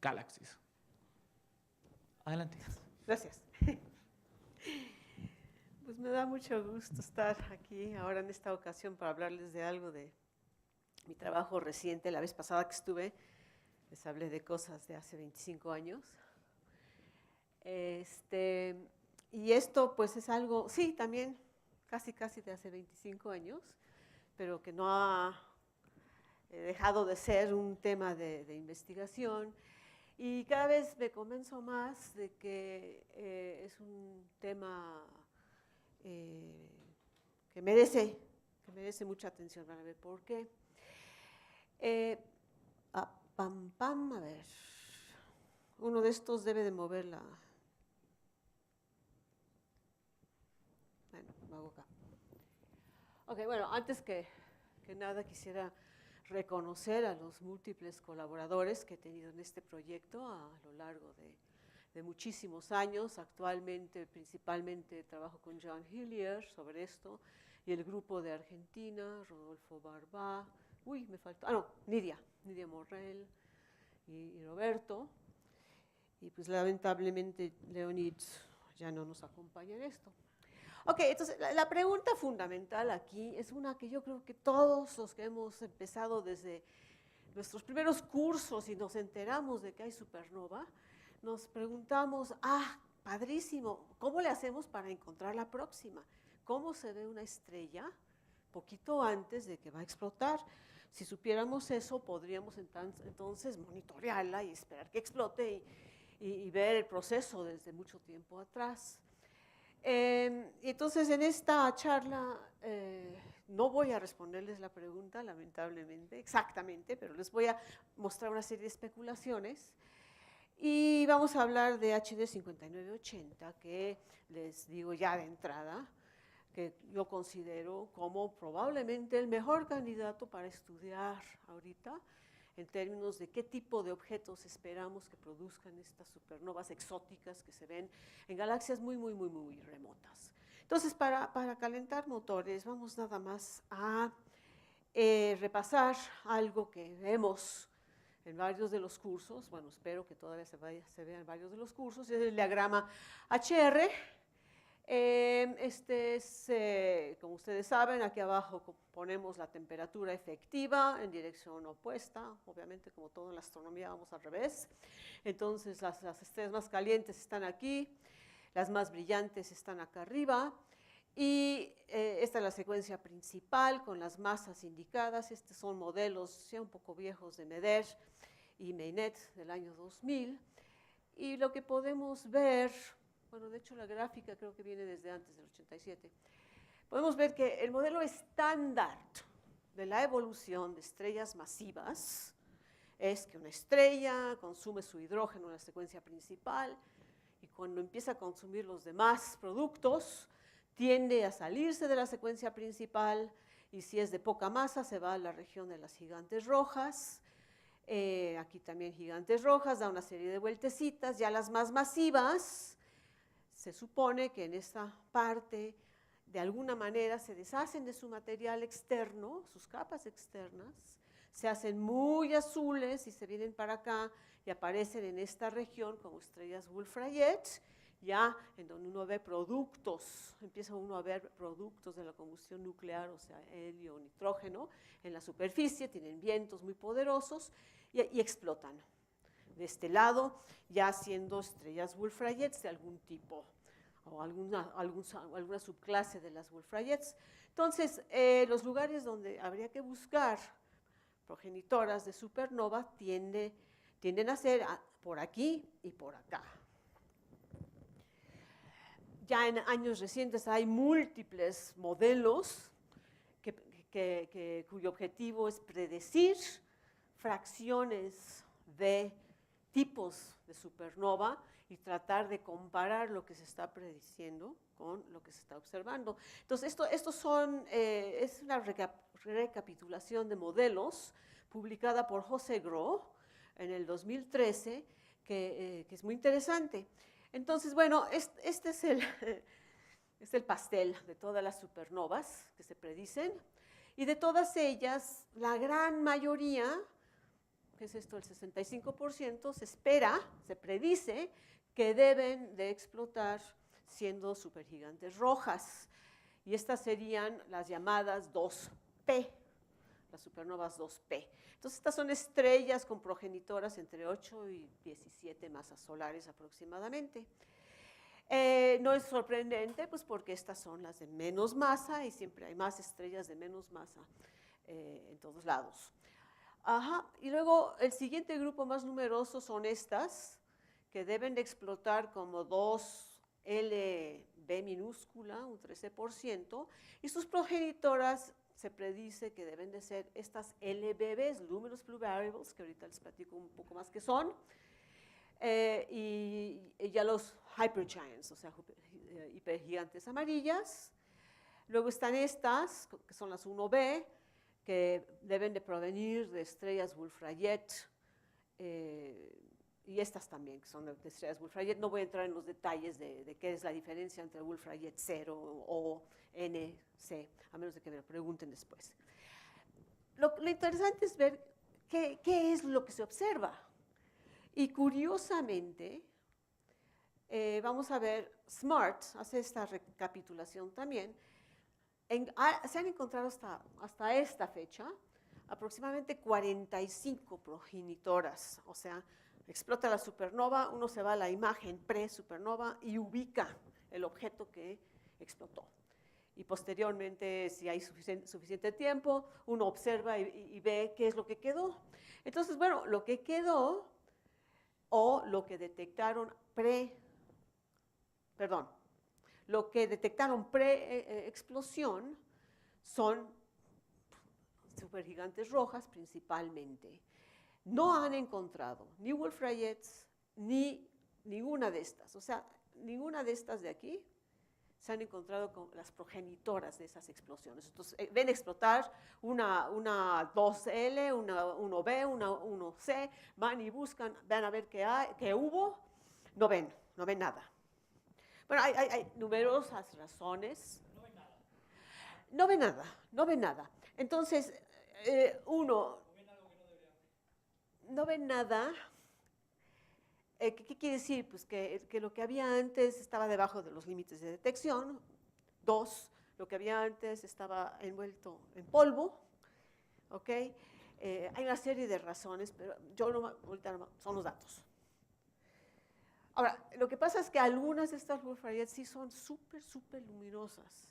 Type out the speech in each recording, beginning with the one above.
galaxies. Adelante. Gracias. Pues me da mucho gusto estar aquí ahora en esta ocasión para hablarles de algo de mi trabajo reciente. La vez pasada que estuve, les hablé de cosas de hace 25 años. Y esto pues es algo, sí, también casi de hace 25 años, pero que no ha dejado de ser un tema de investigación. Y cada vez me convenzo más de que es un tema que merece mucha atención. Van a ver por qué. A ver. Uno de estos debe de mover la... Bueno, lo hago acá. Ok, bueno, antes que nada quisiera reconocer a los múltiples colaboradores que he tenido en este proyecto a lo largo de muchísimos años. Actualmente, principalmente, trabajo con John Hillier sobre esto, y el grupo de Argentina, Rodolfo Barbá, me faltó, Nidia Morrell y Roberto, y pues lamentablemente Leonid ya no nos acompaña en esto. Ok, entonces la pregunta fundamental aquí es una que yo creo que todos los que hemos empezado desde nuestros primeros cursos y nos enteramos de que hay supernova, nos preguntamos, padrísimo, ¿cómo le hacemos para encontrar la próxima? ¿Cómo se ve una estrella poquito antes de que va a explotar? Si supiéramos eso, podríamos entonces monitorearla y esperar que explote y ver el proceso desde mucho tiempo atrás. Entonces, en esta charla no voy a responderles la pregunta, lamentablemente, exactamente, pero les voy a mostrar una serie de especulaciones. Y vamos a hablar de HD 5980, que les digo ya de entrada, que yo considero como probablemente el mejor candidato para estudiar ahorita, en términos de qué tipo de objetos esperamos que produzcan estas supernovas exóticas que se ven en galaxias muy remotas. Entonces, para calentar motores, vamos nada más a repasar algo que vemos en varios de los cursos. Bueno, espero que todavía se vea en varios de los cursos. Es el diagrama HR. Este es, como ustedes saben, aquí abajo ponemos la temperatura efectiva en dirección opuesta. Obviamente, como todo en la astronomía, vamos al revés. Entonces, las estrellas más calientes están aquí, las más brillantes están acá arriba. Y esta es la secuencia principal con las masas indicadas. Estos son modelos ya un poco viejos de Meder y Meynet del año 2000. Y lo que podemos ver... Bueno, de hecho, la gráfica creo que viene desde antes del 87. Podemos ver que el modelo estándar de la evolución de estrellas masivas es que una estrella consume su hidrógeno en la secuencia principal y cuando empieza a consumir los demás productos, tiende a salirse de la secuencia principal y si es de poca masa, se va a la región de las gigantes rojas. Aquí también gigantes rojas, da una serie de vueltecitas. Ya las más masivas... Se supone que en esta parte, de alguna manera, se deshacen de su material externo, sus capas externas, se hacen muy azules y se vienen para acá y aparecen en esta región como estrellas Wolf-Rayet, ya en donde uno ve productos, empieza uno a ver productos de la combustión nuclear, o sea, helio, nitrógeno, en la superficie, tienen vientos muy poderosos y explotan. De este lado, ya siendo estrellas Wolf-Rayet de algún tipo, o alguna subclase de las Wolf-Rayet. Entonces, los lugares donde habría que buscar progenitoras de supernova tienden a ser por aquí y por acá. Ya en años recientes hay múltiples modelos cuyo objetivo es predecir fracciones de tipos de supernova y tratar de comparar lo que se está prediciendo con lo que se está observando. Entonces, es una recapitulación de modelos publicada por José Gros en el 2013, que es muy interesante. Entonces, bueno, este es el pastel de todas las supernovas que se predicen, y de todas ellas, la gran mayoría ¿qué es esto? El 65% se espera, se predice que deben de explotar siendo supergigantes rojas. Y estas serían las llamadas 2P, las supernovas 2P. Entonces, estas son estrellas con progenitoras entre 8 y 17 masas solares aproximadamente. No es sorprendente, pues porque estas son las de menos masa y siempre hay más estrellas de menos masa en todos lados. Ajá. Y luego el siguiente grupo más numeroso son estas, que deben de explotar como 2LB minúscula, un 13%, y sus progenitoras se predice que deben de ser estas LBBs, Luminous Blue Variables, que ahorita les platico un poco más qué son, y ya los hypergiants, o sea, hipergigantes amarillas. Luego están estas, que son las 1B, que deben de provenir de estrellas Wolf-Rayet, y estas también, que son de estrellas Wolf-Rayet. No voy a entrar en los detalles de qué es la diferencia entre Wolf-Rayet 0 o NC, a menos de que me lo pregunten después. Lo interesante es ver qué es lo que se observa. Y curiosamente, vamos a ver, SMART hace esta recapitulación también. Se han encontrado hasta esta fecha aproximadamente 45 progenitoras, o sea, explota la supernova, uno se va a la imagen pre-supernova y ubica el objeto que explotó. Y posteriormente, si hay suficiente tiempo, uno observa y ve qué es lo que quedó. Entonces, bueno, lo que quedó o lo que detectaron pre-explosión son supergigantes rojas principalmente. No han encontrado ni Wolf-Rayets ni ninguna de estas. O sea, ninguna de estas de aquí se han encontrado con las progenitoras de esas explosiones. Entonces, ven explotar una 2L, una 1B, una 1C, van y buscan, van a ver qué hubo, no ven nada. Bueno, hay numerosas razones. No ven nada. Entonces, uno no ven nada. ¿Qué quiere decir? Pues que lo que había antes estaba debajo de los límites de detección. 2, lo que había antes estaba envuelto en polvo. ¿Ok? Hay una serie de razones, pero ahorita son los datos. Ahora, lo que pasa es que algunas de estas Wolf-Rayet sí son súper luminosas.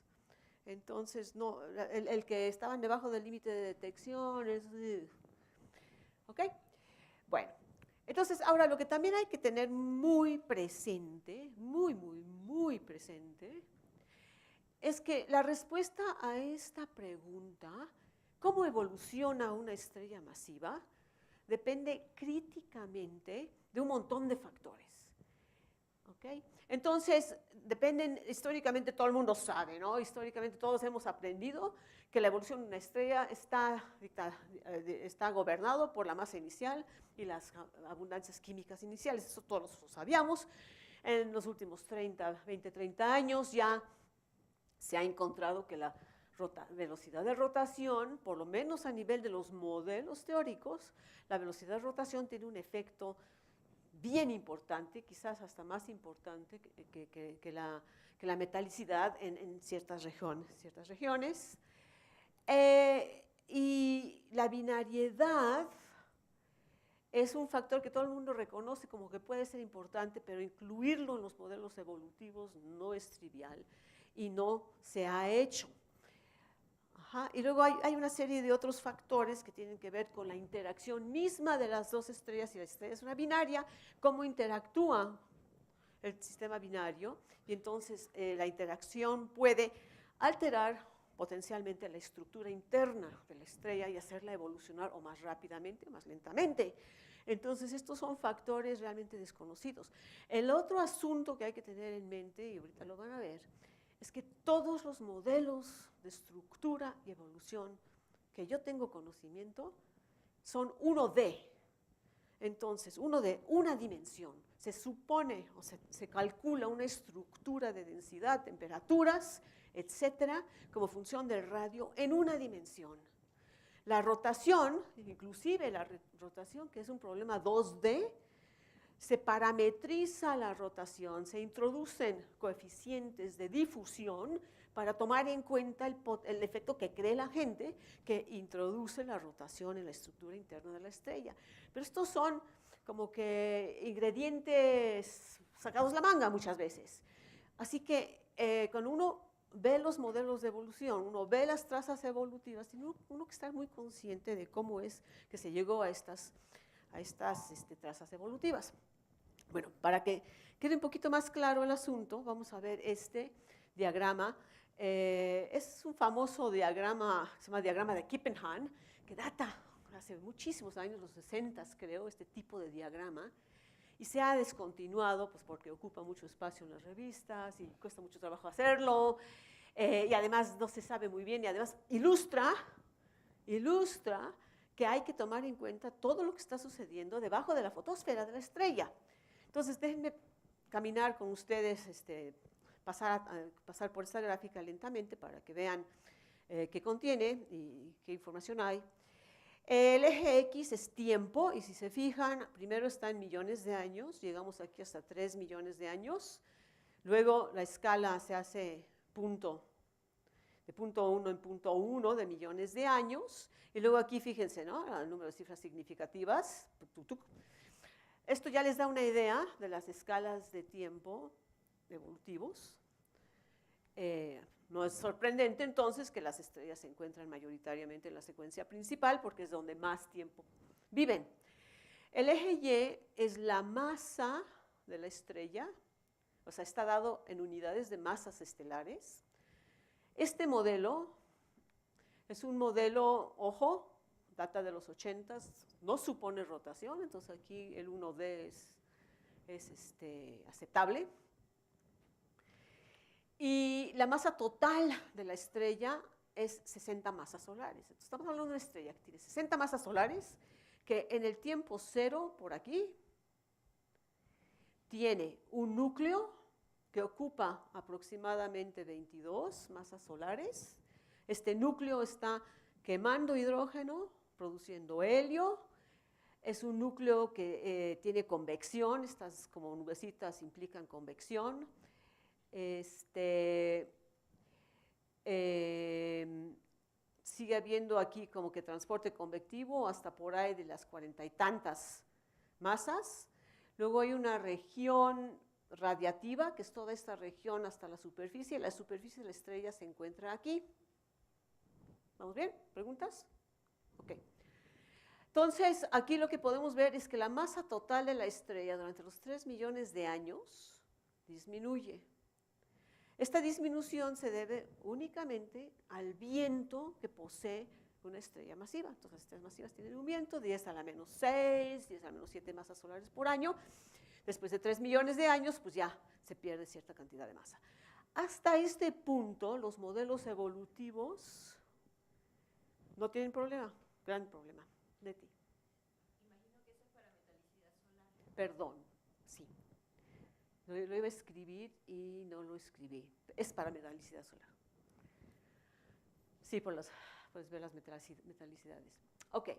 Entonces, no, el que estaban debajo del límite de detección es... ¿Ok? Bueno. Entonces, ahora lo que también hay que tener muy presente, muy presente, es que la respuesta a esta pregunta, ¿cómo evoluciona una estrella masiva?, depende críticamente de un montón de factores. ¿Okay? Entonces, históricamente todo el mundo sabe, ¿no? Históricamente todos hemos aprendido que la evolución de una estrella está gobernado por la masa inicial y las abundancias químicas iniciales. Eso todos lo sabíamos. En los últimos 20, 30 años ya se ha encontrado que la velocidad de rotación, por lo menos a nivel de los modelos teóricos, la velocidad de rotación tiene un efecto bien importante, quizás hasta más importante que la metalicidad en ciertas regiones. Y la binariedad es un factor que todo el mundo reconoce como que puede ser importante, pero incluirlo en los modelos evolutivos no es trivial y no se ha hecho. Ajá. Y luego hay una serie de otros factores que tienen que ver con la interacción misma de las dos estrellas, y la estrella es una binaria, cómo interactúa el sistema binario, y entonces la interacción puede alterar potencialmente la estructura interna de la estrella y hacerla evolucionar o más rápidamente o más lentamente. Entonces, estos son factores realmente desconocidos. El otro asunto que hay que tener en mente, y ahorita lo van a ver, es que todos los modelos de estructura y evolución que yo tengo conocimiento son 1D. Entonces, uno de una dimensión. Se supone o se calcula una estructura de densidad, temperaturas, etcétera, como función del radio en una dimensión. La rotación, inclusive la rotación, que es un problema 2D, se parametriza la rotación, se introducen coeficientes de difusión para tomar en cuenta el efecto que cree la gente que introduce la rotación en la estructura interna de la estrella. Pero estos son como que ingredientes sacados de la manga muchas veces. Así que cuando uno ve los modelos de evolución, uno ve las trazas evolutivas, tiene uno que estar muy consciente de cómo es que se llegó a estas trazas evolutivas. Bueno, para que quede un poquito más claro el asunto, vamos a ver este diagrama. Es un famoso diagrama, se llama diagrama de Kippenhahn, que data hace muchísimos años, los 60 creo, este tipo de diagrama, y se ha descontinuado pues, porque ocupa mucho espacio en las revistas y cuesta mucho trabajo hacerlo, y además no se sabe muy bien, y además ilustra que hay que tomar en cuenta todo lo que está sucediendo debajo de la fotosfera de la estrella. Entonces, déjenme caminar con ustedes, pasar por esta gráfica lentamente para que vean qué contiene y qué información hay. El eje X es tiempo, y si se fijan, primero está en millones de años, llegamos aquí hasta 3 millones de años, luego la escala se hace de punto 1 en punto 1 de millones de años, y luego aquí fíjense, ¿no? El número de cifras significativas. Esto ya les da una idea de las escalas de tiempo evolutivos. No es sorprendente entonces que las estrellas se encuentran mayoritariamente en la secuencia principal porque es donde más tiempo viven. El eje Y es la masa de la estrella, o sea, está dado en unidades de masas estelares. Este modelo es un modelo, ojo, data de los 80s, no supone rotación, entonces aquí el 1D es aceptable. Y la masa total de la estrella es 60 masas solares. Entonces, estamos hablando de una estrella que tiene 60 masas solares, que en el tiempo cero, por aquí, tiene un núcleo que ocupa aproximadamente 22 masas solares. Este núcleo está quemando hidrógeno, produciendo helio. Es un núcleo que tiene convección, estas como nubecitas implican convección. Sigue habiendo aquí como que transporte convectivo hasta por ahí de las 40 y tantas masas. Luego hay una región radiativa, que es toda esta región hasta la superficie. La superficie de la estrella se encuentra aquí. ¿Vamos bien? ¿Preguntas? Ok. Entonces, aquí lo que podemos ver es que la masa total de la estrella durante los 3 millones de años disminuye. Esta disminución se debe únicamente al viento que posee una estrella masiva. Entonces, las estrellas masivas tienen un viento, 10 a la menos 6, 10 a la menos 7 masas solares por año. Después de 3 millones de años, pues ya se pierde cierta cantidad de masa. Hasta este punto, los modelos evolutivos no tienen problema, gran problema. De ti. Imagino que eso es para metalicidad solar. Perdón, sí. Lo iba a escribir y no lo escribí. Es para metalicidad solar. Sí, puedes ver las metalicidades. Ok.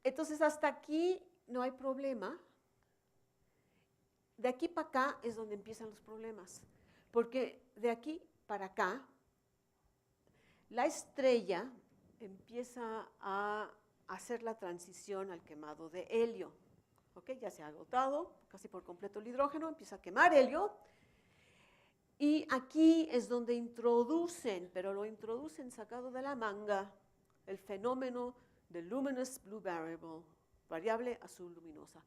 Entonces, hasta aquí no hay problema. De aquí para acá es donde empiezan los problemas. Porque de aquí para acá, la estrella empieza a hacer la transición al quemado de helio. ¿Okay? Ya se ha agotado casi por completo el hidrógeno, empieza a quemar helio. Y aquí es donde introducen, pero lo introducen sacado de la manga, el fenómeno del luminous blue variable, variable azul luminosa.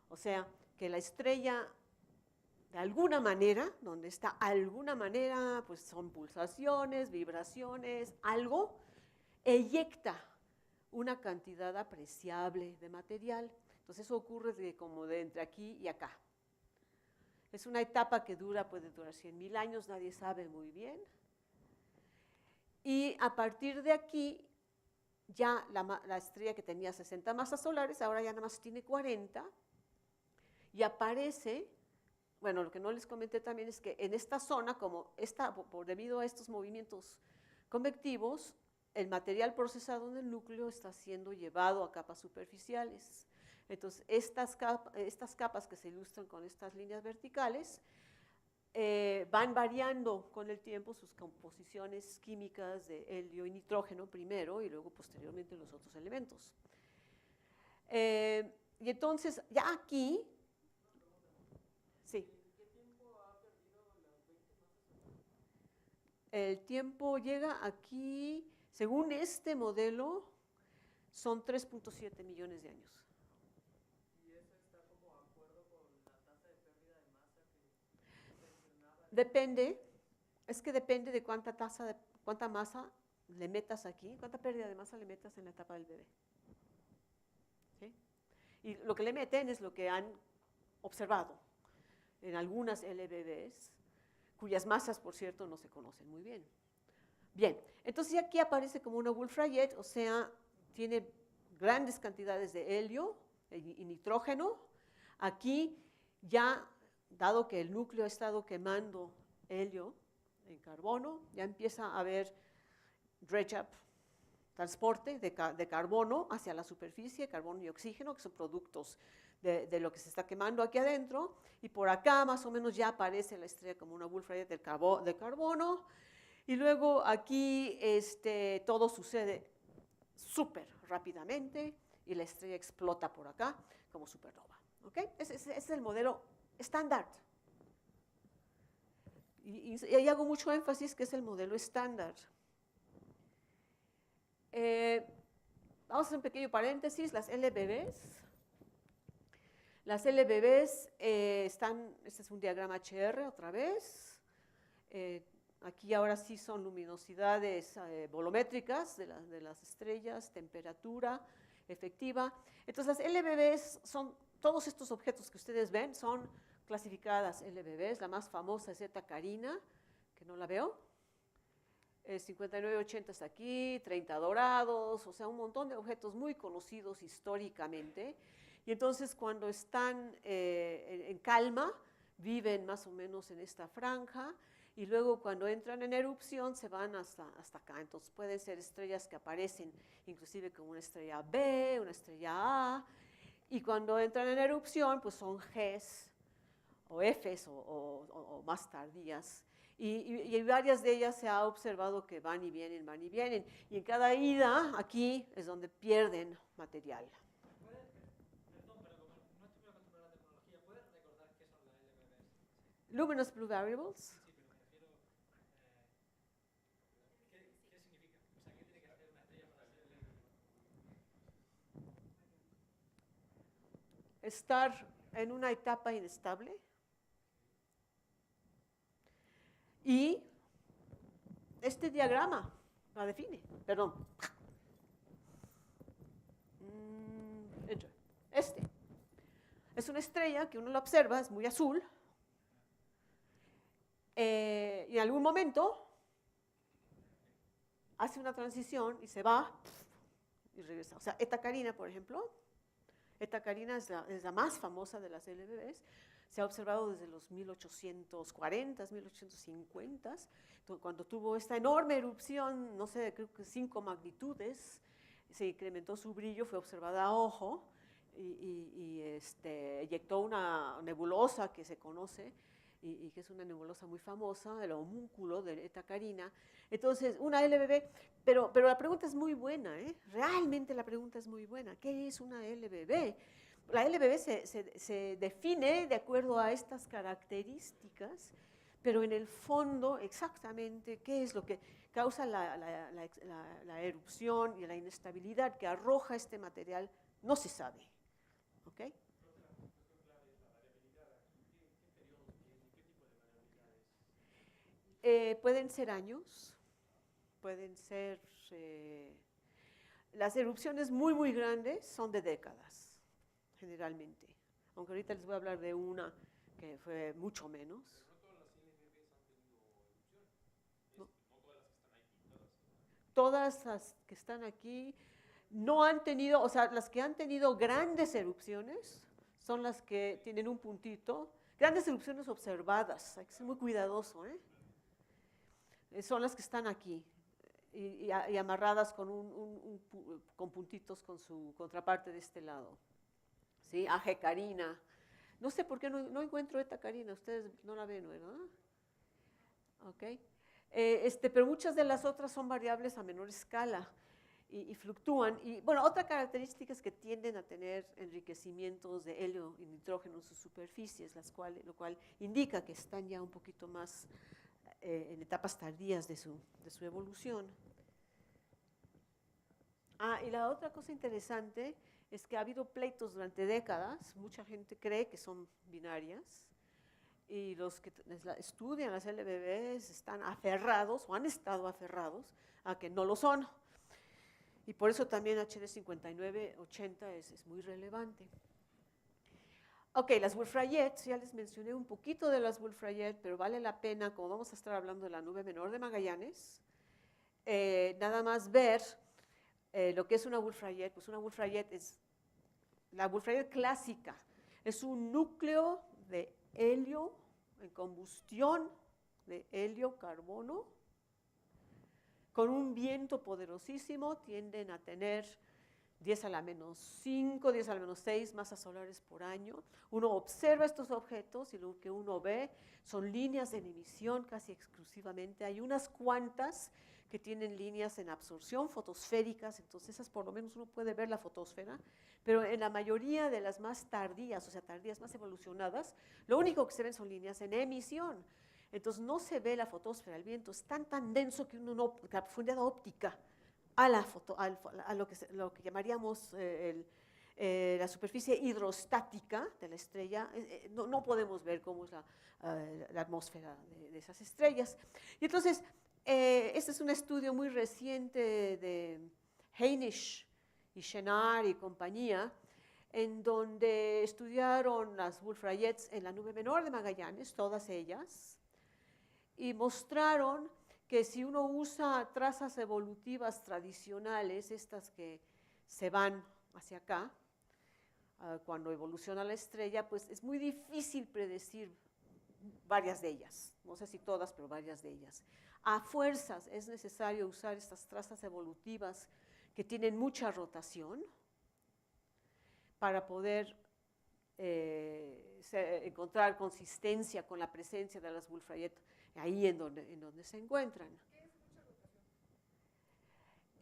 O sea, que la estrella, de alguna manera, donde está alguna manera, pues son pulsaciones, vibraciones, algo, eyecta una cantidad apreciable de material. Entonces eso ocurre como de entre aquí y acá. Es una etapa que puede durar 100.000 años, nadie sabe muy bien. Y a partir de aquí, ya la estrella que tenía 60 masas solares, ahora ya nada más tiene 40, y aparece, bueno, lo que no les comenté también es que en esta zona, como debido a estos movimientos convectivos, el material procesado en el núcleo está siendo llevado a capas superficiales. Entonces, estas capas que se ilustran con estas líneas verticales van variando con el tiempo sus composiciones químicas de helio y nitrógeno primero y luego posteriormente los otros elementos. Y entonces, ya aquí, sí. El tiempo llega aquí, según este modelo, son 3.7 millones de años. ¿Y eso está como de acuerdo con la tasa de pérdida de masa que mencionaba? Depende, es que depende de cuánta masa le metas aquí, cuánta pérdida de masa le metas en la etapa del bebé. ¿Sí? Y lo que le meten es lo que han observado en algunas LBBs, cuyas masas, por cierto, no se conocen muy bien. Bien, entonces aquí aparece como una Wolf-Rayet, o sea, tiene grandes cantidades de helio y nitrógeno. Aquí ya, dado que el núcleo ha estado quemando helio en carbono, ya empieza a haber dredge-up, transporte de carbono hacia la superficie, carbono y oxígeno, que son productos de lo que se está quemando aquí adentro, y por acá más o menos ya aparece la estrella como una Wolf-Rayet de carbono, y luego aquí todo sucede súper rápidamente y la estrella explota por acá como supernova. ¿Okay? Ese es el modelo estándar. Y ahí hago mucho énfasis que es el modelo estándar. Vamos a hacer un pequeño paréntesis, las LBBs. Las LBBs están, este es un diagrama HR otra vez. Aquí ahora sí son luminosidades volumétricas de las estrellas, temperatura efectiva. Entonces las LBBs son, todos estos objetos que ustedes ven son clasificadas LBBs. La más famosa es Eta Carina, que no la veo. 5980 está aquí, 30 dorados, o sea, un montón de objetos muy conocidos históricamente. Y entonces cuando están en calma, viven más o menos en esta franja, y luego cuando entran en erupción se van hasta acá. Entonces pueden ser estrellas que aparecen inclusive como una estrella B, una estrella A, y cuando entran en erupción pues son Gs o Fs o más tardías. Y varias de ellas se ha observado que van y vienen, y en cada ida aquí es donde pierden material. Perdón, pero como no estoy muy acostumbrado a la tecnología, ¿puedes recordar qué son las LBBs? Luminous Blue Variables. Sí, pero me refiero, ¿qué significa? O sea, ¿qué tiene que hacer una estrella para ser LBB? Estar en una etapa inestable y este diagrama la define, perdón. Este es una estrella que uno la observa, es muy azul, y en algún momento hace una transición y se va y regresa. O sea, Eta Carina, por ejemplo, Eta Carina es la más famosa de las LBBs. Se ha observado desde los 1840s, 1850s, cuando tuvo esta enorme erupción, no sé, creo que 5 magnitudes, se incrementó su brillo, fue observada a ojo y eyectó una nebulosa que se conoce y que es una nebulosa muy famosa, el homúnculo de Eta Carina. Entonces, una LBB, pero la pregunta es muy buena, ¿eh? Realmente la pregunta es muy buena. ¿Qué es una LBB? La LBB se define de acuerdo a estas características, pero en el fondo exactamente qué es lo que causa la erupción y la inestabilidad que arroja este material no se sabe. ¿Okay? Pueden ser años, pueden ser... las erupciones muy grandes son de décadas, generalmente. Aunque ahorita les voy a hablar de una que fue mucho menos. Pero no todas las LBBs han tenido erupciones. No. Todas las que están aquí no han tenido, o sea, las que han tenido grandes erupciones son las que tienen un puntito, grandes erupciones observadas, hay que ser muy cuidadoso, ¿eh? Son las que están aquí. y amarradas con, con puntitos con su contraparte de este lado. ¿Sí? Ajecarina. No sé por qué no encuentro etacarina, ustedes no la ven, ¿verdad? Okay. Pero muchas de las otras son variables a menor escala y fluctúan. Y bueno, otra característica es que tienden a tener enriquecimientos de helio y nitrógeno en sus superficies, lo cual indica que están ya un poquito más en etapas tardías de su evolución. Y la otra cosa interesante es que ha habido pleitos durante décadas, mucha gente cree que son binarias, y los que estudian las LBBs están aferrados o han estado aferrados a que no lo son. Y por eso también HD 5980 es muy relevante. Ok, las Wolf-Rayet, ya les mencioné un poquito de las Wolf-Rayet, pero vale la pena, como vamos a estar hablando de la nube menor de Magallanes, nada más ver lo que es una Wolf-Rayet. Pues una Wolf-Rayet es la Wolf-Rayet clásica, es un núcleo de helio en combustión, de helio-carbono, con un viento poderosísimo, tienden a tener 10 a la menos 5, 10 a la menos 6 masas solares por año. Uno observa estos objetos y lo que uno ve son líneas en emisión casi exclusivamente. Hay unas cuantas que tienen líneas en absorción fotosféricas, entonces esas por lo menos uno puede ver la fotosfera, pero en la mayoría de las más tardías, o sea, tardías más evolucionadas, lo único que se ven son líneas en emisión. Entonces no se ve la fotosfera, el viento es tan denso que uno no, la profundidad óptica a lo que llamaríamos la superficie hidrostática de la estrella, no podemos ver cómo es la atmósfera de esas estrellas. Y entonces, este es un estudio muy reciente de Heinisch y Chenard y compañía, en donde estudiaron las Wolf-Rayets en la nube menor de Magallanes, todas ellas, y mostraron que si uno usa trazas evolutivas tradicionales, estas que se van hacia acá, cuando evoluciona la estrella, pues es muy difícil predecir varias de ellas, no sé si todas, pero varias de ellas. A fuerzas es necesario usar estas trazas evolutivas que tienen mucha rotación para poder encontrar consistencia con la presencia de las Wolf-Rayet ahí en donde se encuentran. ¿Qué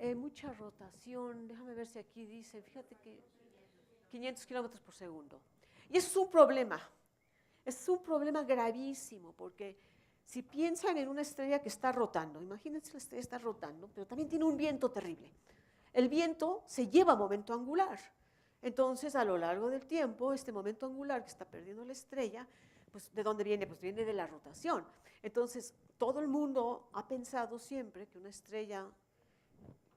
es mucha rotación? Mucha rotación, déjame ver si aquí dice, fíjate que 500 kilómetros por segundo. Y eso es un problema gravísimo, porque si piensan en una estrella que está rotando, imagínense la estrella está rotando, pero también tiene un viento terrible. El viento se lleva momento angular. Entonces, a lo largo del tiempo, este momento angular que está perdiendo la estrella, pues, ¿de dónde viene? Pues viene de la rotación. Entonces, todo el mundo ha pensado siempre que una estrella,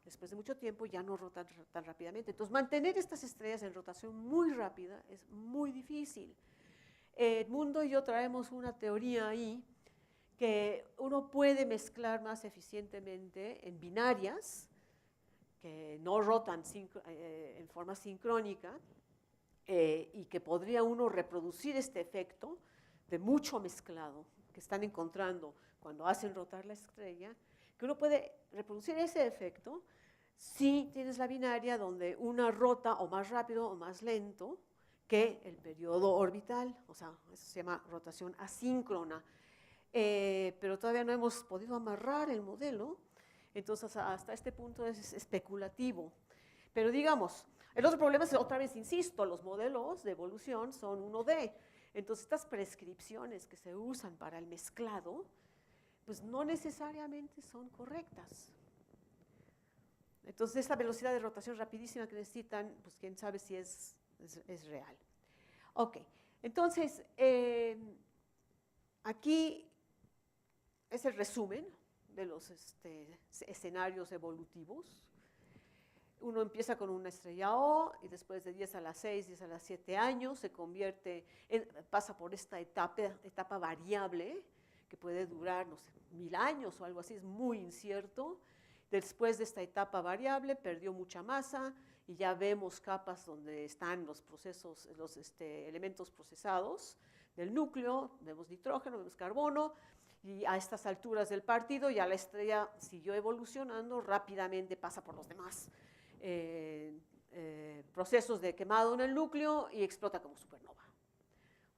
después de mucho tiempo, ya no rota tan rápidamente. Entonces, mantener estas estrellas en rotación muy rápida es muy difícil. Edmundo y yo traemos una teoría ahí que uno puede mezclar más eficientemente en binarias, que no rotan en forma sincrónica, y que podría uno reproducir este efecto de mucho mezclado que están encontrando cuando hacen rotar la estrella, que uno puede reproducir ese efecto si tienes la binaria donde una rota o más rápido o más lento que el periodo orbital, o sea, eso se llama rotación asíncrona. Pero todavía no hemos podido amarrar el modelo, entonces hasta este punto es especulativo. Pero digamos, el otro problema es, otra vez insisto, los modelos de evolución son 1D. Entonces estas prescripciones que se usan para el mezclado, pues no necesariamente son correctas. Entonces esta velocidad de rotación rapidísima que necesitan, pues quién sabe si es real. Ok, entonces aquí es el resumen de los escenarios evolutivos. Uno empieza con una estrella O y después de 10 a la 6, 10 a la 7 años se convierte, pasa por esta etapa variable que puede durar, no sé, 1000 años o algo así, es muy incierto. Después de esta etapa variable perdió mucha masa y ya vemos capas donde están los procesos, los elementos procesados del núcleo, vemos nitrógeno, vemos carbono, Y a estas alturas del partido ya la estrella siguió evolucionando, rápidamente pasa por los demás procesos de quemado en el núcleo y explota como supernova.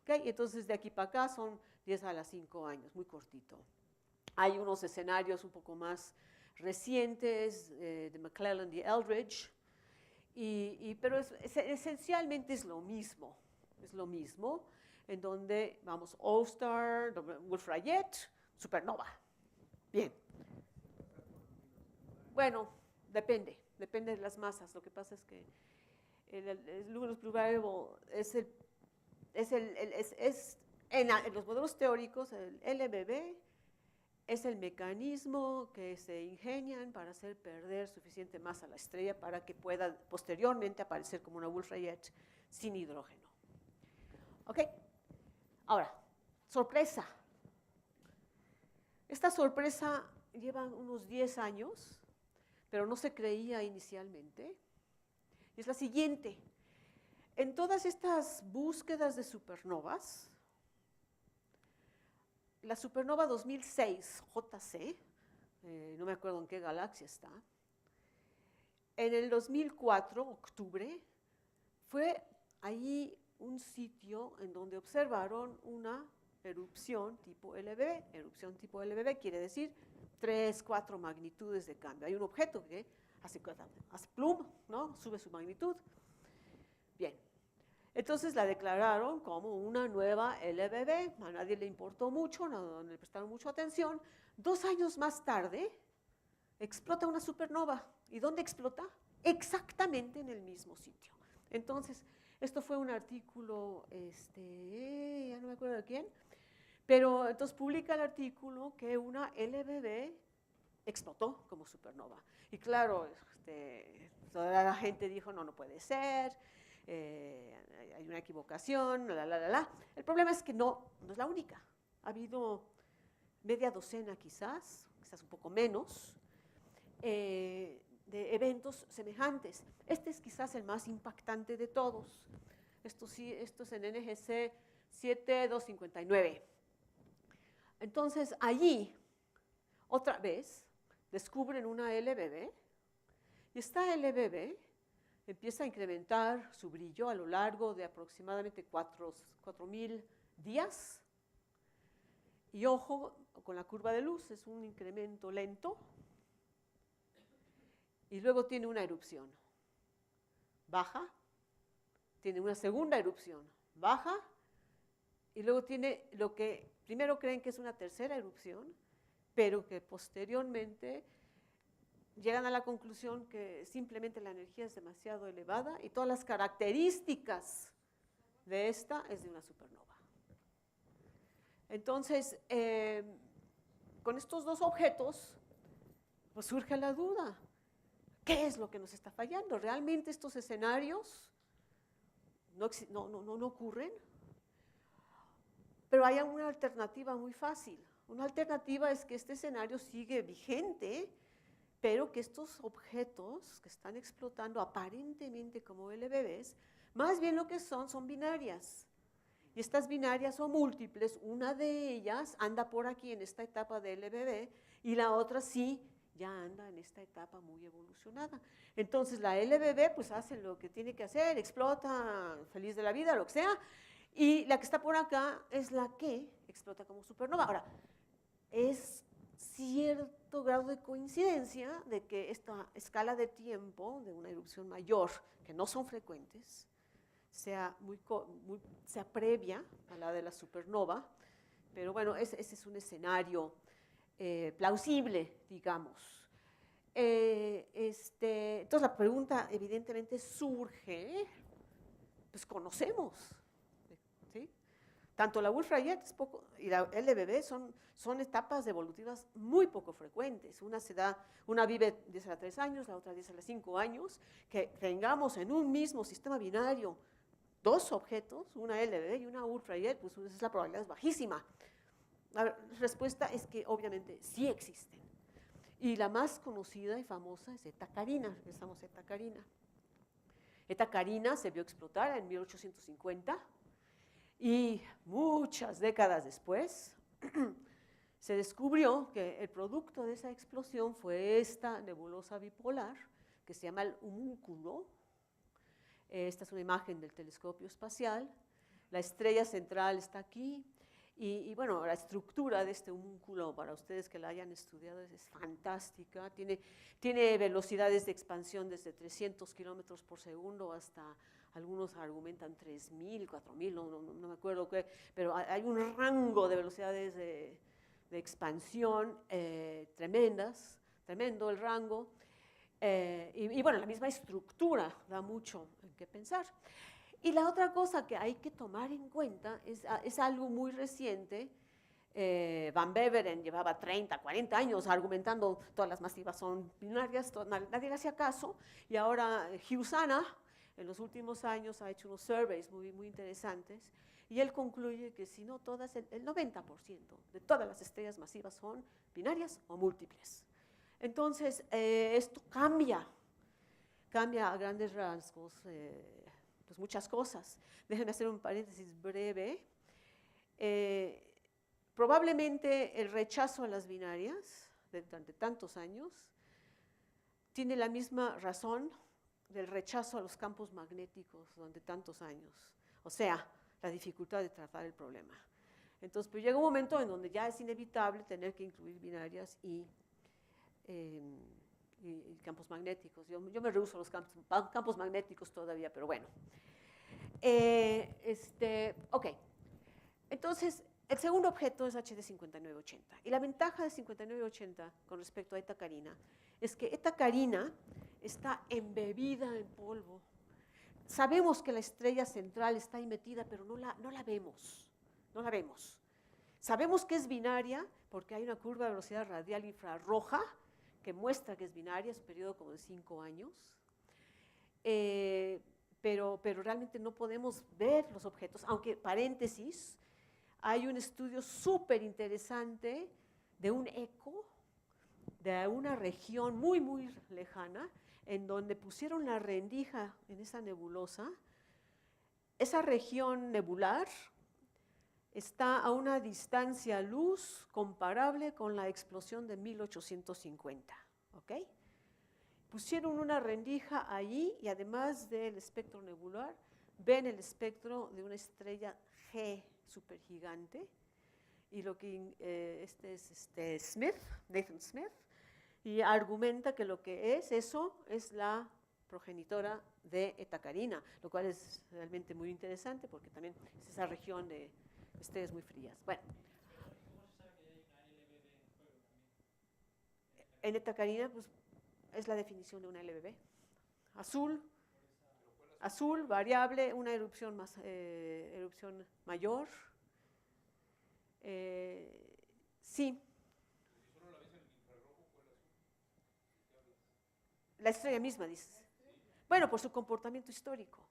¿Okay? Entonces de aquí para acá son 10 a las 5 años, muy cortito. Hay unos escenarios un poco más recientes de McClelland y Eldridge, pero esencialmente es lo mismo, en donde vamos O-star, Wolf-Rayet, supernova. Bien. Bueno, depende de las masas. Lo que pasa es que el Luminous Blue Variable en los modelos teóricos, el LBB es el mecanismo que se ingenian para hacer perder suficiente masa a la estrella para que pueda posteriormente aparecer como una Wolf-Rayet sin hidrógeno. ¿Ok? Ahora, sorpresa. Esta sorpresa lleva unos 10 años, pero no se creía inicialmente. Y es la siguiente. En todas estas búsquedas de supernovas, la supernova 2006, JC, no me acuerdo en qué galaxia está, en el 2004, octubre, fue ahí un sitio en donde observaron una erupción tipo LBB. Erupción tipo LBB quiere decir 3, 4 magnitudes de cambio. Hay un objeto que hace plum, ¿no? Sube su magnitud. Bien. Entonces la declararon como una nueva LBB, a nadie le importó mucho, no le prestaron mucha atención. 2 años más tarde, explota una supernova. ¿Y dónde explota? Exactamente en el mismo sitio. Entonces, esto fue un artículo, ya no me acuerdo de quién, pero entonces publica el artículo que una LBB explotó como supernova. Y claro, toda la gente dijo, no puede ser. Hay una equivocación, El problema es que no es la única. Ha habido media docena quizás un poco menos, de eventos semejantes. Este es quizás el más impactante de todos. Esto es en NGC 7259. Entonces, allí, otra vez, descubren una LBB, y esta LBB empieza a incrementar su brillo a lo largo de aproximadamente 4.000 días. Y ojo con la curva de luz, es un incremento lento. Y luego tiene una erupción. Baja, tiene una segunda erupción. Baja, y luego tiene lo que primero creen que es una tercera erupción, pero que posteriormente llegan a la conclusión que simplemente la energía es demasiado elevada y todas las características de esta es de una supernova. Entonces, con estos dos objetos, pues surge la duda. ¿Qué es lo que nos está fallando? ¿Realmente estos escenarios no ocurren? Pero hay una alternativa muy fácil. Una alternativa es que este escenario sigue vigente, pero que estos objetos que están explotando aparentemente como LBBs, más bien lo que son binarias. Y estas binarias son múltiples, una de ellas anda por aquí en esta etapa de LBB y la otra sí ya anda en esta etapa muy evolucionada. Entonces la LBB pues hace lo que tiene que hacer, explota, feliz de la vida, lo que sea, y la que está por acá es la que explota como supernova. Ahora, es cierto grado de coincidencia de que esta escala de tiempo de una erupción mayor, que no son frecuentes, sea previa a la de la supernova, pero bueno, ese es un escenario plausible, digamos. Entonces la pregunta evidentemente surge, pues conocemos, ¿sí? Tanto la Wolf-Rayet y la LBB son etapas evolutivas muy poco frecuentes. Una vive 10 a 3 años, la otra 10 a 5 años. Que tengamos en un mismo sistema binario 2 objetos, una LBB y una Wolf-Rayet, pues la probabilidad es bajísima. La respuesta es que obviamente sí existen. Y la más conocida y famosa es Eta Carina. Regresamos a Eta Carina. Eta Carina se vio explotar en 1850 y muchas décadas después se descubrió que el producto de esa explosión fue esta nebulosa bipolar que se llama el homúnculo. Esta es una imagen del telescopio espacial. La estrella central está aquí. Y bueno, la estructura de este homúnculo, para ustedes que la hayan estudiado, es fantástica. Tiene velocidades de expansión desde 300 kilómetros por segundo hasta, algunos argumentan 3.000, 4.000, no me acuerdo qué, pero hay un rango de velocidades de expansión tremendas, tremendo el rango. Y bueno, la misma estructura da mucho en qué pensar. Y la otra cosa que hay que tomar en cuenta es algo muy reciente. Van Beveren llevaba 30, 40 años argumentando todas las masivas son binarias, nadie le hacía caso, y ahora Hugh Sana en los últimos años ha hecho unos surveys muy, muy interesantes, y él concluye que si no todas, el 90% de todas las estrellas masivas son binarias o múltiples. Entonces, esto cambia a grandes rasgos pues muchas cosas. Déjenme hacer un paréntesis breve. Probablemente el rechazo a las binarias durante tantos años tiene la misma razón del rechazo a los campos magnéticos durante tantos años. O sea, la dificultad de tratar el problema. Entonces, pues llega un momento en donde ya es inevitable tener que incluir binarias y campos magnéticos. Yo me rehúso a los campos magnéticos todavía, pero bueno. Ok, entonces el segundo objeto es HD 5980. Y la ventaja de 5980 con respecto a Eta Carina es que Eta Carina está embebida en polvo. Sabemos que la estrella central está ahí metida, pero no la vemos. No la vemos. Sabemos que es binaria porque hay una curva de velocidad radial infrarroja que muestra que es binaria, es un periodo como de 5 años, pero realmente no podemos ver los objetos, aunque, paréntesis, hay un estudio súper interesante de un eco de una región muy, muy lejana, en donde pusieron la rendija en esa nebulosa. Esa región nebular está a una distancia luz comparable con la explosión de 1850, ¿ok? Pusieron una rendija allí y además del espectro nebular, ven el espectro de una estrella G supergigante, y lo que es Nathan Smith, y argumenta que lo que eso es la progenitora de Eta Carina, lo cual es realmente muy interesante porque también es esa región de estrellas muy frías. Bueno. En Eta Carina, pues, es la definición de una LBB. Azul, variable, una erupción mayor. Sí. La estrella misma, dices. Bueno, por su comportamiento histórico.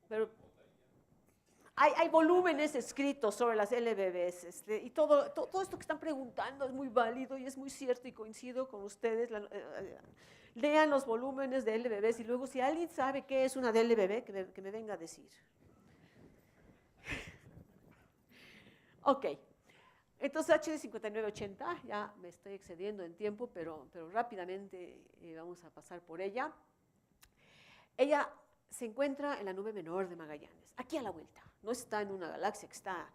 Pero hay volúmenes escritos sobre las LBBs, y todo esto que están preguntando es muy válido y es muy cierto, y coincido con ustedes. Lean los volúmenes de LBBs y luego si alguien sabe qué es una de LBB, que me venga a decir. Ok, entonces HD 5980, ya me estoy excediendo en tiempo, pero rápidamente vamos a pasar por ella. Ella se encuentra en la nube menor de Magallanes, aquí a la vuelta. No está en una galaxia que está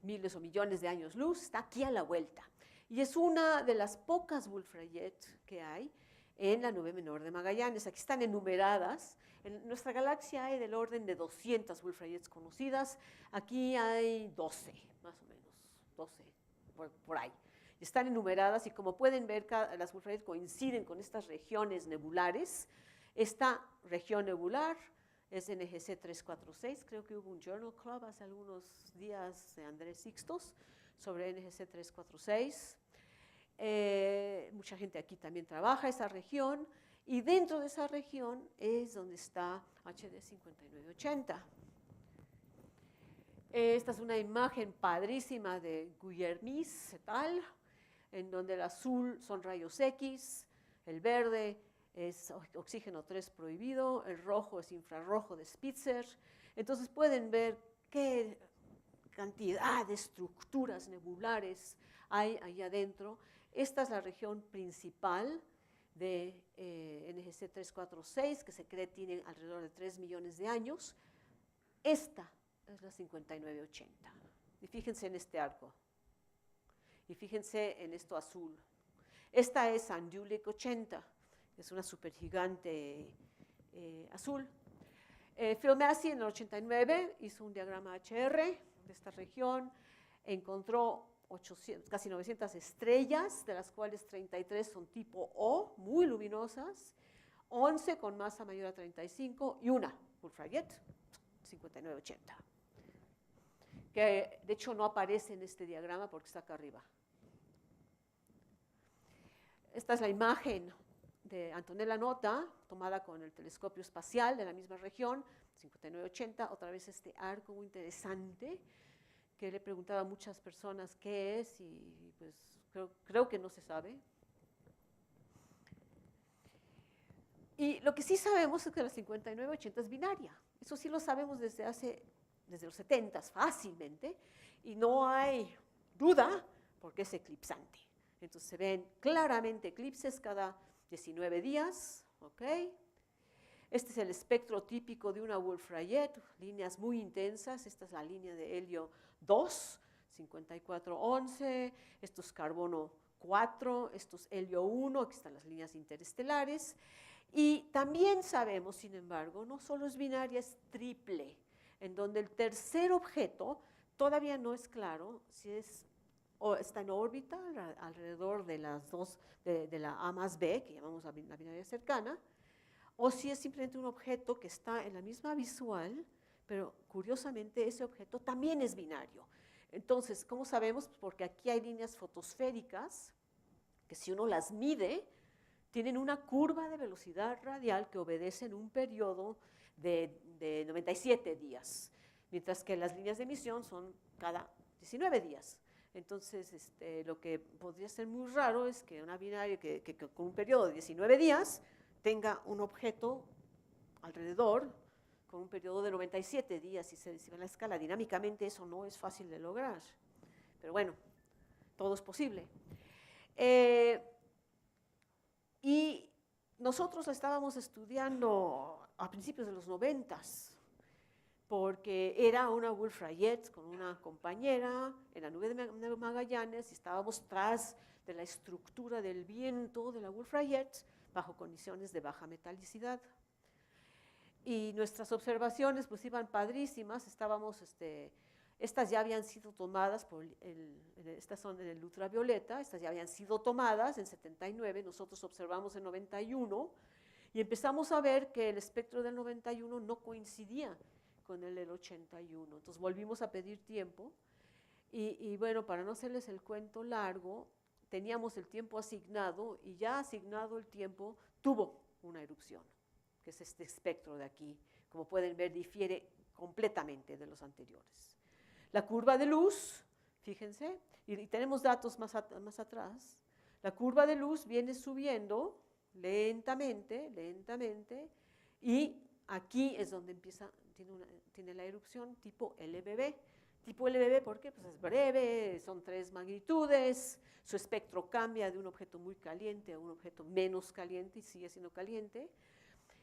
miles o millones de años luz, está aquí a la vuelta. Y es una de las pocas Wolf-Rayet que hay en la nube menor de Magallanes. Aquí están enumeradas. En nuestra galaxia hay del orden de 200 Wolf-Rayets conocidas. Aquí hay 12, más o menos, 12, por ahí. Están enumeradas y como pueden ver, las Wolf-Rayet coinciden con estas regiones nebulares. Esta región nebular es NGC 346, creo que hubo un Journal Club hace algunos días de Andrés Sixtos sobre NGC 346. Mucha gente aquí también trabaja esa región, y dentro de esa región es donde está HD 5980. Esta es una imagen padrísima de Guillermis et al., en donde el azul son rayos X, el verde es oxígeno 3 prohibido, el rojo es infrarrojo de Spitzer. Entonces pueden ver qué cantidad de estructuras nebulares hay ahí adentro. Esta es la región principal de NGC 346, que se cree tiene alrededor de 3 millones de años. Esta es la 5980. Y fíjense en este arco. Y fíjense en esto azul. Esta es Andulic 80, que es una supergigante azul. Phil Massey en el 89 hizo un diagrama HR de esta región, encontró casi 900 estrellas, de las cuales 33 son tipo O, muy luminosas, 11 con masa mayor a 35 y una Wolf-Rayet 5980, que de hecho no aparece en este diagrama porque está acá arriba. Esta es la imagen de Antonella Nota, tomada con el telescopio espacial de la misma región, 5980, otra vez este arco muy interesante, que le preguntaba a muchas personas qué es, y pues creo que no se sabe. Y lo que sí sabemos es que la 5980 es binaria, eso sí lo sabemos desde los 70 fácilmente, y no hay duda porque es eclipsante. Entonces se ven claramente eclipses cada 19 días, ¿ok? Este es el espectro típico de una Wolf-Rayet, líneas muy intensas. Esta es la línea de helio 2, 5411, esto es carbono 4, esto es helio 1, aquí están las líneas interestelares. Y también sabemos, sin embargo, no solo es binaria, es triple, en donde el tercer objeto todavía no es claro si está en órbita alrededor de las dos, de la A más B, que llamamos la binaria cercana, o si es simplemente un objeto que está en la misma visual, pero curiosamente ese objeto también es binario. Entonces, ¿cómo sabemos? Pues porque aquí hay líneas fotosféricas que si uno las mide, tienen una curva de velocidad radial que obedece en un periodo de 97 días, mientras que las líneas de emisión son cada 19 días. Entonces, lo que podría ser muy raro es que una binaria que con un periodo de 19 días tenga un objeto alrededor con un periodo de 97 días, si se ve la escala. Dinámicamente eso no es fácil de lograr, pero bueno, todo es posible. Y nosotros la estábamos estudiando a principios de los 90s, porque era una Wolf-Rayet con una compañera en la nube de Magallanes y estábamos tras de la estructura del viento de la Wolf-Rayet bajo condiciones de baja metalicidad. Y nuestras observaciones pues iban padrísimas, estas ya habían sido tomadas, estas son en el ultravioleta, estas ya habían sido tomadas en 79, nosotros observamos en 91 y empezamos a ver que el espectro del 91 no coincidía con el del 81. Entonces volvimos a pedir tiempo y bueno, para no hacerles el cuento largo, teníamos el tiempo asignado y ya asignado el tiempo tuvo una erupción, que es este espectro de aquí. Como pueden ver, difiere completamente de los anteriores. La curva de luz, fíjense, y tenemos datos más atrás, la curva de luz viene subiendo lentamente, y aquí es donde empieza, tiene la erupción tipo LBB. Tipo LBB, ¿por qué? Pues es breve, son 3 magnitudes, su espectro cambia de un objeto muy caliente a un objeto menos caliente y sigue siendo caliente.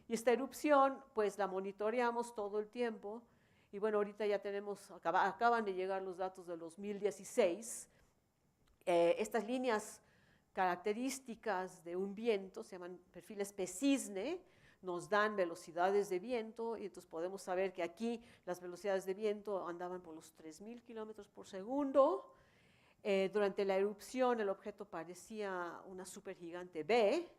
Y esta erupción, pues la monitoreamos todo el tiempo. Y bueno, ahorita ya tenemos, acaban de llegar los datos de 2016. Estas líneas características de un viento se llaman perfiles P-Cisne, nos dan velocidades de viento y entonces podemos saber que aquí las velocidades de viento andaban por los 3.000 kilómetros por segundo. Durante la erupción el objeto parecía una supergigante B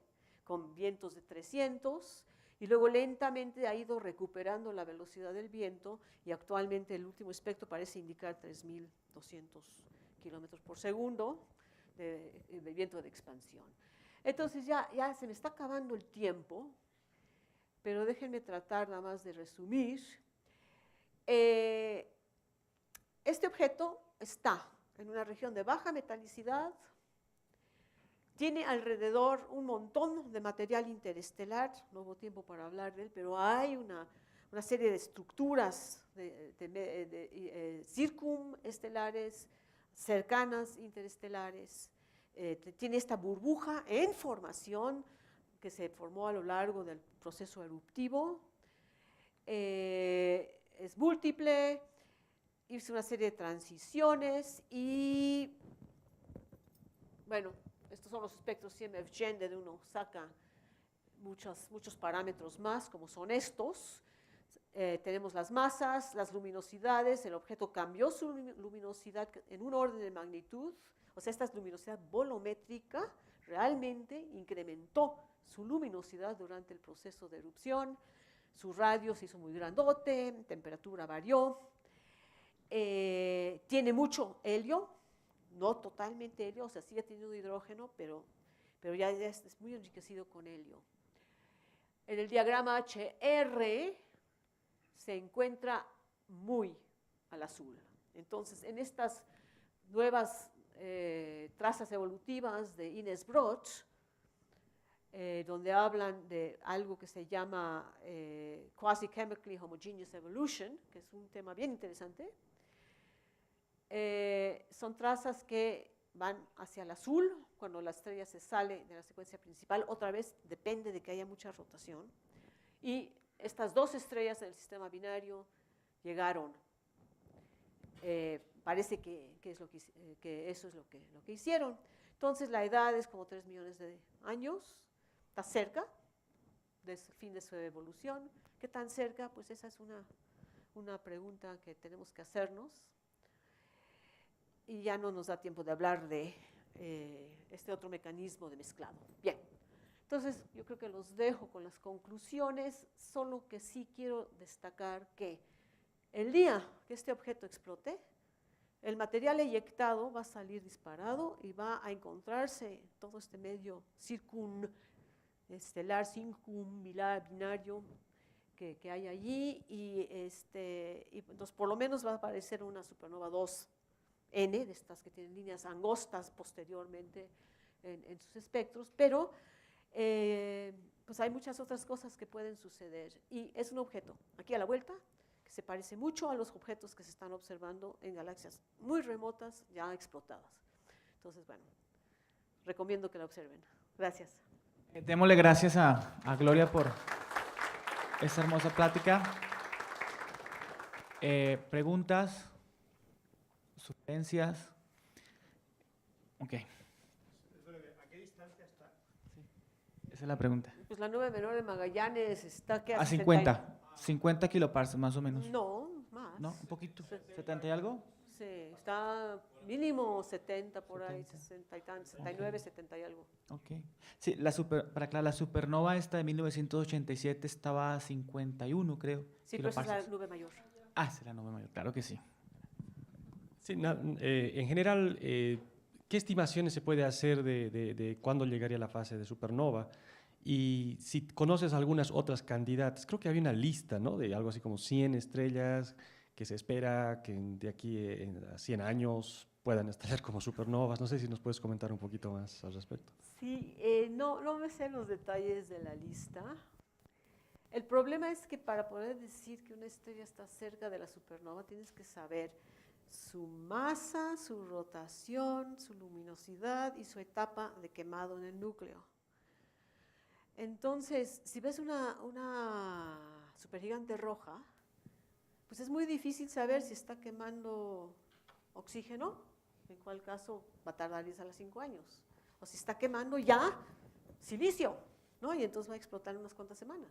con vientos de 300 y luego lentamente ha ido recuperando la velocidad del viento y actualmente el último espectro parece indicar 3.200 kilómetros por segundo de viento de expansión. Entonces ya se me está acabando el tiempo, pero déjenme tratar nada más de resumir. Este objeto está en una región de baja metalicidad, tiene alrededor un montón de material interestelar, no hubo tiempo para hablar de él, pero hay una serie de estructuras circumestelares, cercanas interestelares. Tiene esta burbuja en formación que se formó a lo largo del proceso eruptivo. Es múltiple, hizo una serie de transiciones y, bueno, estos son los espectros CMF-GEN, de uno saca muchos parámetros más, como son estos. Tenemos las masas, las luminosidades, el objeto cambió su luminosidad en un orden de magnitud, o sea, esta luminosidad volumétrica realmente incrementó su luminosidad durante el proceso de erupción, su radio se hizo muy grandote, temperatura varió, tiene mucho helio, no totalmente helio, o sea, sí ha tenido hidrógeno, pero ya es muy enriquecido con helio. En el diagrama HR se encuentra muy al azul. Entonces, en estas nuevas trazas evolutivas de Ines Broch, donde hablan de algo que se llama quasi-chemically homogeneous evolution, que es un tema bien interesante, son trazas que van hacia el azul cuando la estrella se sale de la secuencia principal. Otra vez depende de que haya mucha rotación. Y estas dos estrellas en el sistema binario llegaron. Parece que eso es lo que hicieron. Entonces la edad es como 3 millones de años. Está cerca del fin de su evolución. ¿Qué tan cerca? Pues esa es una pregunta que tenemos que hacernos. Y ya no nos da tiempo de hablar de este otro mecanismo de mezclado. Bien, entonces yo creo que los dejo con las conclusiones, solo que sí quiero destacar que el día que este objeto explote, el material eyectado va a salir disparado y va a encontrarse todo este medio circunestelar, binario que hay allí, y entonces por lo menos va a aparecer una supernova 2N, de estas que tienen líneas angostas posteriormente en sus espectros, pero pues hay muchas otras cosas que pueden suceder, y es un objeto aquí a la vuelta que se parece mucho a los objetos que se están observando en galaxias muy remotas ya explotadas. Entonces, bueno, recomiendo que la observen. Gracias. Démosle gracias a Gloria por esta hermosa plática. ¿Preguntas? ¿Sugerencias? Ok. ¿A qué distancia está? Sí. Esa es la pregunta. Pues la nube menor de Magallanes está que A 50 kiloparsecs más o menos. No, más. ¿No? ¿Un poquito? ¿70 y algo? Sí, está mínimo 70 por ahí, 70. 60 y tan, 69, 70 y algo. Ok. Sí, la supernova esta de 1987 estaba a 51, creo. Sí, pero esa es la kiloparsecs. nube mayor. Ah, es la nube mayor, claro que sí. Sí, en general, ¿qué estimaciones se puede hacer de cuándo llegaría la fase de supernova? Y si conoces algunas otras candidatas, creo que había una lista, ¿no? De algo así como 100 estrellas que se espera que de aquí a 100 años puedan estallar como supernovas. No sé si nos puedes comentar un poquito más al respecto. Sí, no me sé los detalles de la lista. El problema es que para poder decir que una estrella está cerca de la supernova tienes que saber su masa, su rotación, su luminosidad y su etapa de quemado en el núcleo. Entonces, si ves una supergigante roja, pues es muy difícil saber si está quemando oxígeno, en cuál caso va a tardar 10 a 5 años, o si está quemando ya silicio, ¿no? Y entonces va a explotar en unas cuantas semanas.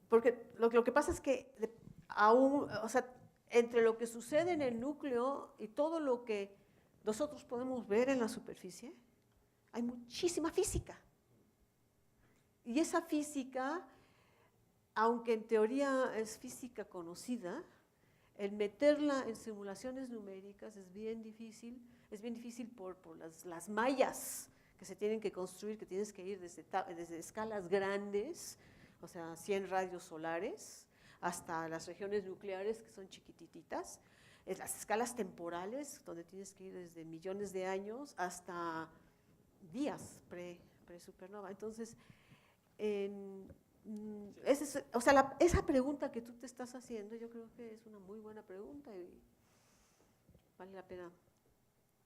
Porque lo que pasa es que o sea, entre lo que sucede en el núcleo y todo lo que nosotros podemos ver en la superficie, hay muchísima física. Y esa física, aunque en teoría es física conocida, el meterla en simulaciones numéricas es bien difícil por las mallas que se tienen que construir, que tienes que ir desde escalas grandes, o sea, 100 radios solares, hasta las regiones nucleares que son chiquitititas, las escalas temporales, donde tienes que ir desde millones de años hasta días pre-supernova. Entonces, o sea, esa pregunta que tú te estás haciendo, yo creo que es una muy buena pregunta y vale la pena.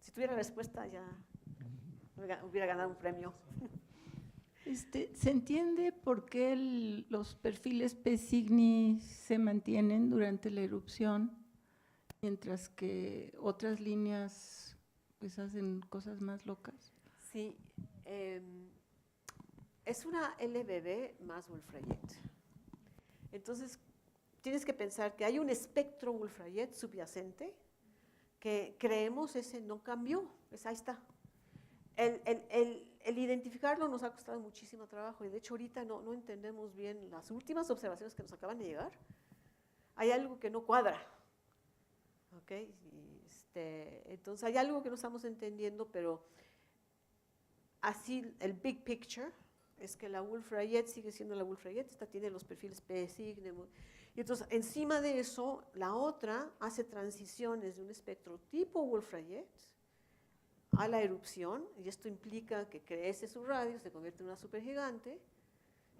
Si tuviera respuesta ya hubiera ganado un premio. ¿Se entiende por qué los perfiles P. Cygni se mantienen durante la erupción, mientras que otras líneas pues hacen cosas más locas? Sí, es una LBB más Wolf-Rayet. Entonces, tienes que pensar que hay un espectro Wolf-Rayet subyacente que creemos ese no cambió, ahí está. El identificarlo nos ha costado muchísimo trabajo y de hecho ahorita no entendemos bien las últimas observaciones que nos acaban de llegar. Hay algo que no cuadra, ¿ok? Entonces hay algo que no estamos entendiendo, pero así el big picture es que la Wolf-Rayet sigue siendo la Wolf-Rayet, esta tiene los perfiles P, Cygni, y entonces encima de eso la otra hace transiciones de un espectro tipo Wolf-Rayet a la erupción, y esto implica que crece su radio, se convierte en una supergigante,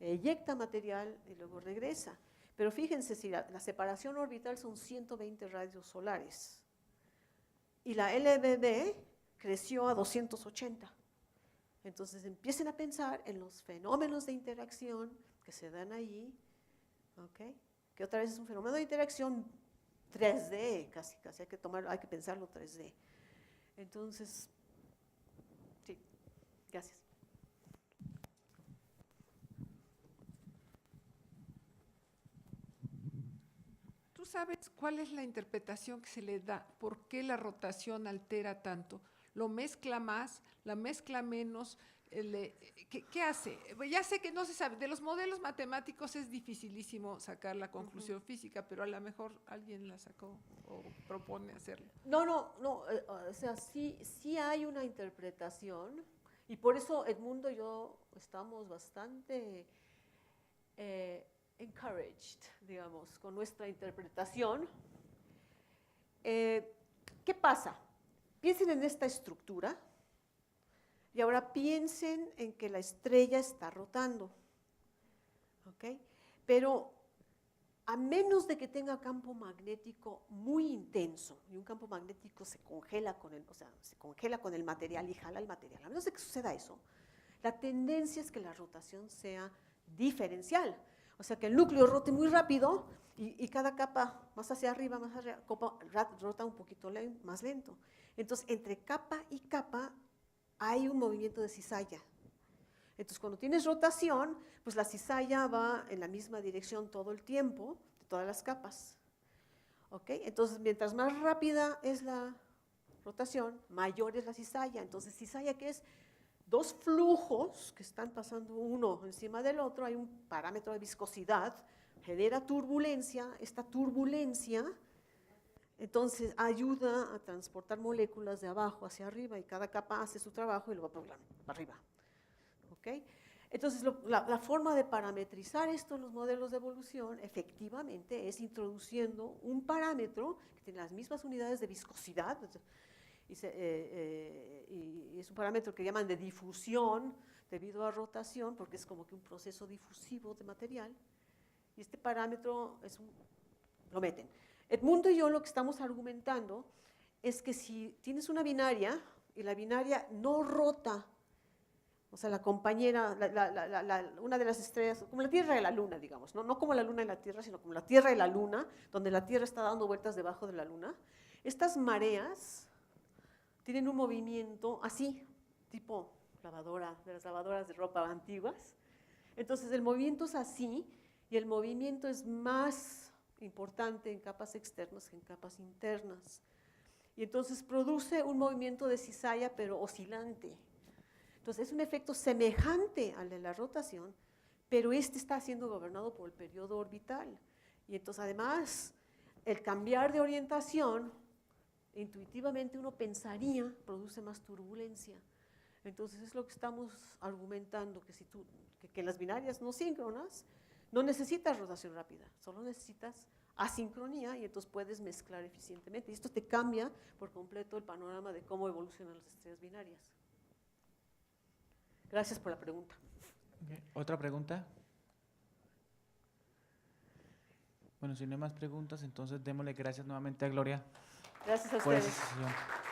eyecta material y luego regresa. Pero fíjense, si la separación orbital son 120 radios solares, y la LBB creció a 280. Entonces empiecen a pensar en los fenómenos de interacción que se dan allí, ¿ok? Que otra vez es un fenómeno de interacción 3D, casi hay que pensarlo 3D. Entonces, sí, gracias. ¿Tú sabes cuál es la interpretación que se le da? ¿Por qué la rotación altera tanto? ¿Lo mezcla más? ¿La mezcla menos? ¿Qué hace? Ya sé que no se sabe. De los modelos matemáticos es dificilísimo sacar la conclusión física, pero a lo mejor alguien la sacó o propone hacerlo. No, o sea, sí hay una interpretación, y por eso Edmundo y yo estamos bastante encouraged, digamos, con nuestra interpretación. ¿Qué pasa? Piensen en esta estructura y ahora piensen en que la estrella está rotando, ¿ok? Pero a menos de que tenga campo magnético muy intenso, y un campo magnético se congela con el material y jala el material, a menos de que suceda eso, la tendencia es que la rotación sea diferencial. O sea, que el núcleo rote muy rápido y cada capa más hacia arriba, rota un poquito más lento. Entonces, entre capa y capa hay un movimiento de cizalla. Entonces, cuando tienes rotación, pues la cizalla va en la misma dirección todo el tiempo, de todas las capas. ¿Ok? Entonces, mientras más rápida es la rotación, mayor es la cizalla. Entonces, cizalla, que es dos flujos que están pasando uno encima del otro, hay un parámetro de viscosidad, genera turbulencia, esta turbulencia entonces ayuda a transportar moléculas de abajo hacia arriba y cada capa hace su trabajo y lo va para arriba. ¿Okay? Entonces la forma de parametrizar esto en los modelos de evolución efectivamente es introduciendo un parámetro que tiene las mismas unidades de viscosidad, y es un parámetro que llaman de difusión debido a rotación, porque es como que un proceso difusivo de material, y este parámetro lo meten. Edmundo y yo lo que estamos argumentando es que si tienes una binaria y la binaria no rota, o sea, la compañera, una de las estrellas, como la Tierra y la Luna, digamos, no como la Luna y la Tierra, sino como la Tierra y la Luna, donde la Tierra está dando vueltas debajo de la Luna, estas mareas tienen un movimiento así, tipo lavadora, de las lavadoras de ropa antiguas. Entonces el movimiento es así, y el movimiento es más importante en capas externas que en capas internas. Y entonces produce un movimiento de cizalla, pero oscilante. Entonces es un efecto semejante al de la rotación, pero este está siendo gobernado por el periodo orbital. Y entonces además, el cambiar de orientación, intuitivamente uno pensaría, produce más turbulencia. Entonces es lo que estamos argumentando, que las binarias no síncronas no necesitas rotación rápida, solo necesitas asincronía y entonces puedes mezclar eficientemente. Y esto te cambia por completo el panorama de cómo evolucionan las estrellas binarias. Gracias por la pregunta. ¿Otra pregunta? Bueno, si no hay más preguntas, entonces démosle gracias nuevamente a Gloria Gracias a por esta ustedes. sesión.